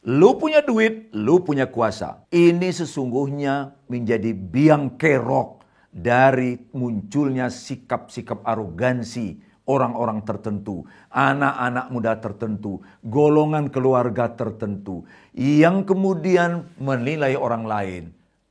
Lu punya duit, lu punya kuasa. Ini sesungguhnya menjadi biang kerok dari munculnya sikap-sikap arogansi orang-orang tertentu, anak-anak muda tertentu, golongan keluarga tertentu, yang kemudian menilai orang lain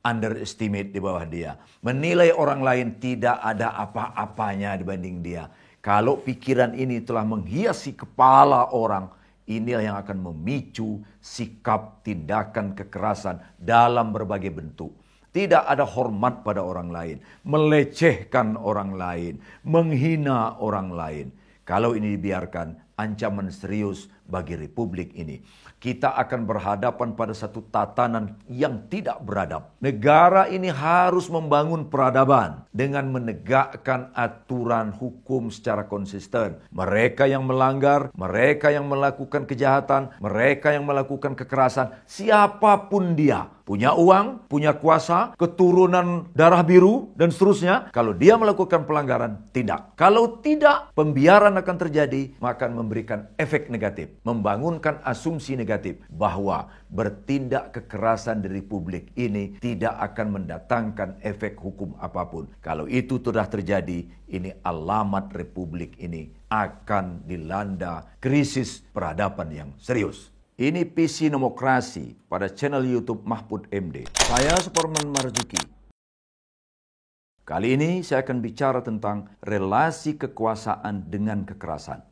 underestimate di bawah dia. Menilai orang lain tidak ada apa-apanya dibanding dia. Kalau pikiran ini telah menghiasi kepala orang, inilah yang akan memicu sikap tindakan kekerasan dalam berbagai bentuk. Tidak ada hormat pada orang lain, melecehkan orang lain, menghina orang lain. Kalau ini dibiarkan, ancaman serius bagi republik ini. Kita akan berhadapan pada satu tatanan yang tidak beradab. Negara ini harus membangun peradaban dengan menegakkan aturan hukum secara konsisten. Mereka yang melanggar, mereka yang melakukan kejahatan, mereka yang melakukan kekerasan, siapapun dia, punya uang, punya kuasa, keturunan darah biru, dan seterusnya. Kalau dia melakukan pelanggaran, tidak. Kalau tidak, pembiaran akan terjadi, maka akan memberikan efek negatif. Membangunkan asumsi negatif bahwa bertindak kekerasan di republik ini tidak akan mendatangkan efek hukum apapun. Kalau itu sudah terjadi, ini alamat republik ini akan dilanda krisis peradaban yang serius. Ini PC Demokrasi pada channel YouTube Mahfud MD. Saya Superman Marzuki. Kali ini saya akan bicara tentang relasi kekuasaan dengan kekerasan.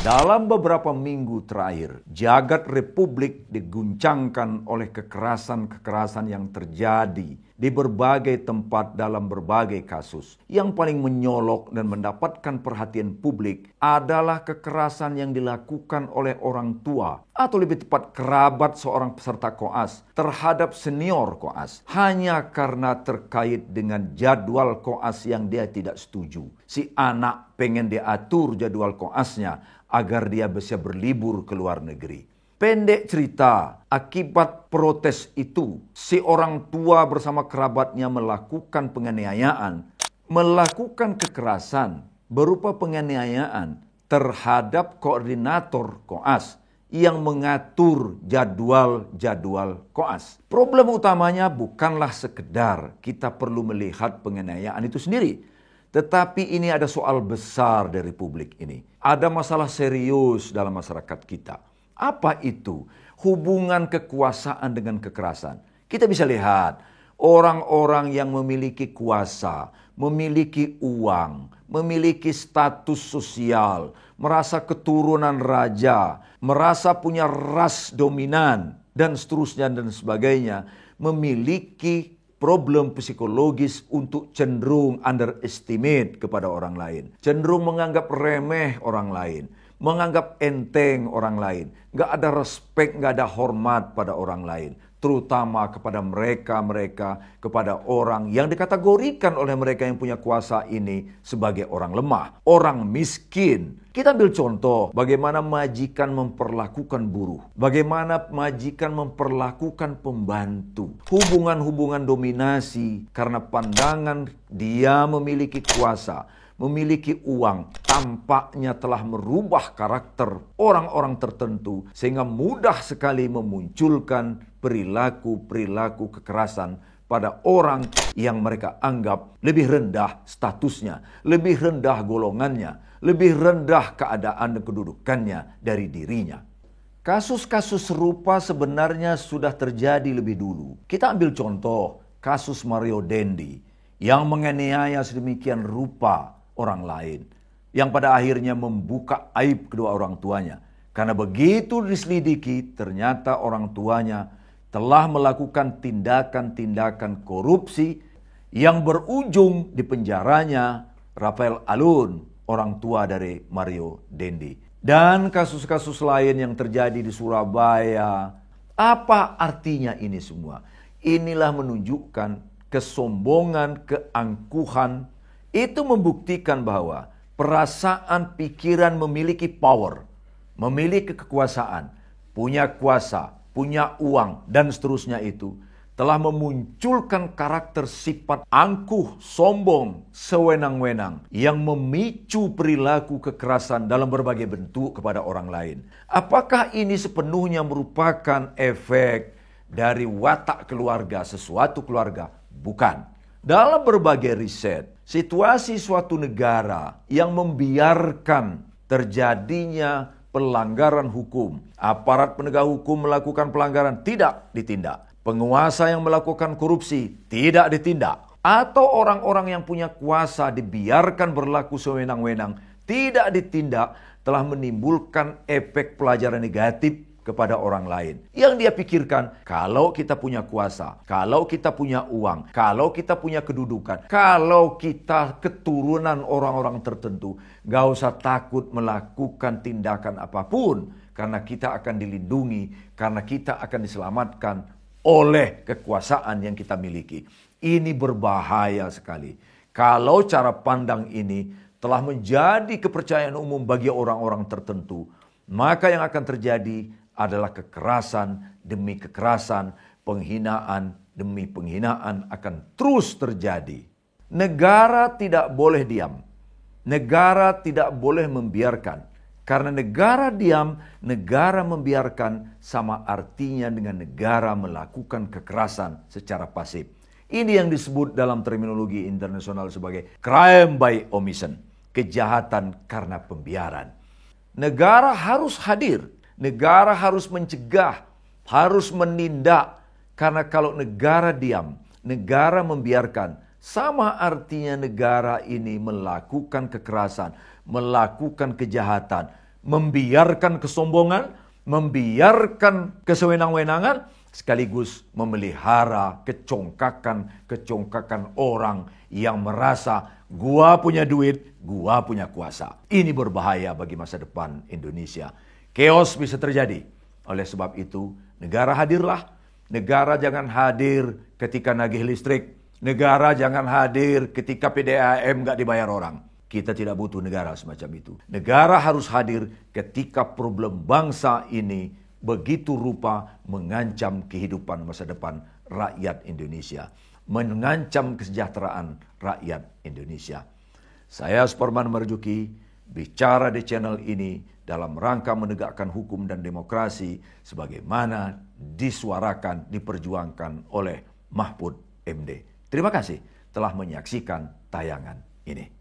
Dalam beberapa minggu terakhir, jagat republik diguncangkan oleh kekerasan-kekerasan yang terjadi di berbagai tempat dalam berbagai kasus. Yang paling menyolok dan mendapatkan perhatian publik adalah kekerasan yang dilakukan oleh orang tua, atau lebih tepat kerabat seorang peserta koas terhadap senior koas, hanya karena terkait dengan jadwal koas yang dia tidak setuju. Si anak pengen diatur jadwal koasnya agar dia bisa berlibur ke luar negeri. Pendek cerita, akibat protes itu, si orang tua bersama kerabatnya melakukan penganiayaan, melakukan kekerasan berupa penganiayaan terhadap koordinator koas yang mengatur jadwal-jadwal koas. Problem utamanya bukanlah sekedar kita perlu melihat penganiayaan itu sendiri, tetapi ini ada soal besar dari republik ini. Ada masalah serius dalam masyarakat kita. Apa itu? Hubungan kekuasaan dengan kekerasan. Kita bisa lihat orang-orang yang memiliki kuasa, memiliki uang, memiliki status sosial, merasa keturunan raja, merasa punya ras dominan, dan seterusnya dan sebagainya, memiliki problem psikologis untuk cenderung underestimate kepada orang lain. Cenderung menganggap remeh orang lain. Menganggap enteng orang lain. Gak ada respect, gak ada hormat pada orang lain. Terutama kepada mereka-mereka, kepada orang yang dikategorikan oleh mereka yang punya kuasa ini sebagai orang lemah, orang miskin. Kita ambil contoh bagaimana majikan memperlakukan buruh, bagaimana majikan memperlakukan pembantu. Hubungan-hubungan dominasi karena pandangan dia memiliki kuasa, memiliki uang, tampaknya telah merubah karakter orang-orang tertentu sehingga mudah sekali memunculkan perilaku-perilaku kekerasan pada orang yang mereka anggap lebih rendah statusnya, lebih rendah golongannya, lebih rendah keadaan dan kedudukannya dari dirinya. Kasus-kasus serupa sebenarnya sudah terjadi lebih dulu. Kita ambil contoh kasus Mario Dendi yang menganiaya sedemikian rupa orang lain, yang pada akhirnya membuka aib kedua orang tuanya. Karena begitu diselidiki, ternyata orang tuanya telah melakukan tindakan-tindakan korupsi yang berujung di penjaranya Rafael Alun, orang tua dari Mario Dendi. Dan kasus-kasus lain yang terjadi di Surabaya. Apa artinya ini semua? Inilah menunjukkan kesombongan, keangkuhan. Itu membuktikan bahwa perasaan pikiran memiliki power, memiliki kekuasaan, punya kuasa, punya uang, dan seterusnya itu telah memunculkan karakter sifat angkuh, sombong, sewenang-wenang yang memicu perilaku kekerasan dalam berbagai bentuk kepada orang lain. Apakah ini sepenuhnya merupakan efek dari watak keluarga, sesuatu keluarga? Bukan. Dalam berbagai riset, situasi suatu negara yang membiarkan terjadinya pelanggaran hukum, aparat penegak hukum melakukan pelanggaran tidak ditindak, penguasa yang melakukan korupsi tidak ditindak, atau orang-orang yang punya kuasa dibiarkan berlaku sewenang-wenang tidak ditindak, telah menimbulkan efek pelajaran negatif kepada orang lain. Yang dia pikirkan, kalau kita punya kuasa, kalau kita punya uang, kalau kita punya kedudukan, kalau kita keturunan orang-orang tertentu, gak usah takut melakukan tindakan apapun, karena kita akan dilindungi, karena kita akan diselamatkan oleh kekuasaan yang kita miliki. Ini berbahaya sekali. Kalau cara pandang ini telah menjadi kepercayaan umum bagi orang-orang tertentu, maka yang akan terjadi adalah kekerasan demi kekerasan, penghinaan demi penghinaan akan terus terjadi. Negara tidak boleh diam. Negara tidak boleh membiarkan. Karena negara diam, negara membiarkan sama artinya dengan negara melakukan kekerasan secara pasif. Ini yang disebut dalam terminologi internasional sebagai crime by omission, kejahatan karena pembiaran. Negara harus hadir. Negara harus mencegah, harus menindak. Karena kalau negara diam, negara membiarkan, sama artinya negara ini melakukan kekerasan, melakukan kejahatan, membiarkan kesombongan, membiarkan kesewenang-wenangan, sekaligus memelihara kecongkakan orang yang merasa gua punya duit, gua punya kuasa. Ini berbahaya bagi masa depan Indonesia. Chaos bisa terjadi. Oleh sebab itu, negara hadirlah. Negara jangan hadir ketika nagih listrik. Negara jangan hadir ketika PDAM nggak dibayar orang. Kita tidak butuh negara semacam itu. Negara harus hadir ketika problem bangsa ini begitu rupa mengancam kehidupan masa depan rakyat Indonesia. Mengancam kesejahteraan rakyat Indonesia. Saya Suparman Marzuki bicara di channel ini dalam rangka menegakkan hukum dan demokrasi sebagaimana disuarakan, diperjuangkan oleh Mahfud MD. Terima kasih telah menyaksikan tayangan ini.